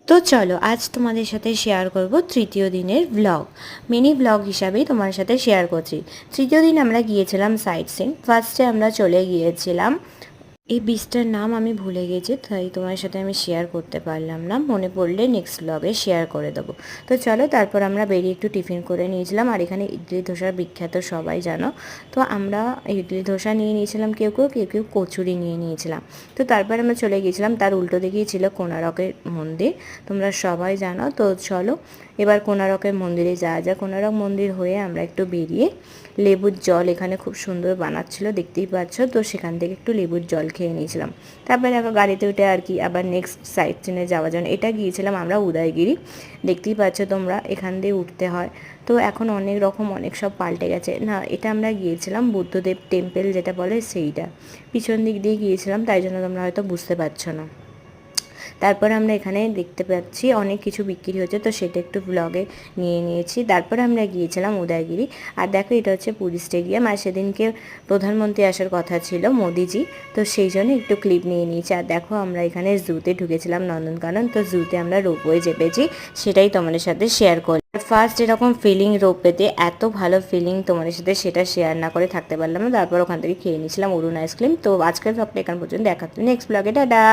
তো চলো আজ তোমাদের সাথে শেয়ার করব তৃতীয় দিনের ব্লগ। মিনি ব্লগ হিসাবেই তোমার সাথে শেয়ার করছি। তৃতীয় দিন আমরা গিয়েছিলাম সাইট সিন। ফার্স্টে আমরা চলে গিয়েছিলাম, এই বীজটার নাম আমি ভুলে গেছি, তাই তোমার সাথে আমি শেয়ার করতে পারলাম না, মনে পড়লে নেক্সট ব্লগে শেয়ার করে দেবো। তো চলো, তারপর আমরা বেরিয়ে একটু টিফিন করে নিয়েছিলাম। আর এখানে ইডলি ধোসার বিখ্যাত সবাই জানো। তো আমরা ইডলি ধোসা নিয়ে নিয়েছিলাম, কেউ কেউ কেউ কেউ কচুরি নিয়ে নিয়েছিলাম। তো তারপর আমরা চলে গিয়েছিলাম, তার উল্টো দিকেই ছিল কোণারকের মন্দির, তোমরা সবাই জানো। তো চলো এবার কোণারকের মন্দিরে যাওয়া যায়। কোণারক মন্দির হয়ে আমরা একটু বেরিয়ে লেবুর জল এখানে খুব সুন্দর বানাচ্ছিল, দেখতেই পাচ্ছ। তো সেখান থেকে একটু লেবুর জল খেয়ে নিয়েছিলাম। তারপরে দেখো গাড়িতে উঠে আর কি আবার নেক্সট সাইট সিনে যাওয়ার জন্য এটা গিয়েছিলাম আমরা উদয়গিরি। দেখতেই পাচ্ছ তোমরা, এখান দিয়ে উঠতে হয়। তো এখন অনেক রকম অনেক সব পাল্টে গেছে না, এটা আমরা গিয়েছিলাম বুদ্ধদেব টেম্পল যেটা বলে সেইটা, পিছন দিক দিয়ে গিয়েছিলাম, তাই জন্য তোমরা হয়তো বুঝতে পারছো না। তারপর আমরা এখানে দেখতে পাচ্ছি অনেক কিছু বিক্রি হচ্ছে, তো সেটা একটু ব্লগে নিয়ে নিয়েছি। তারপরে আমরা গিয়েছিলাম উদয়গিরি। আর দেখো এটা হচ্ছে পুরী স্টেডিয়াম, আর সেদিনকে প্রধানমন্ত্রী আসার কথা ছিল, মোদিজি, তো সেই জন্য একটু ক্লিপ নিয়ে নিয়েছি। আর দেখো আমরা এখানে জুতে ঢুকেছিলাম, নন্দনকানন। তো জুতে আমরা রোপওয়ে চেপেছি, সেটাই তোমাদের সাথে শেয়ার করি। ফার্স্ট এরকম ফিলিং রোপওয়েতে, এত ভালো ফিলিং তোমাদের সাথে সেটা শেয়ার না করে থাকতে পারলাম না। তারপর ওখান থেকে খেয়ে নিয়েছিলাম অরুণ আইসক্রিম। তো আজকের ব্লগটা এখান পর্যন্ত, দেখাচ্ছি নেক্সট ব্লগে, টাটা।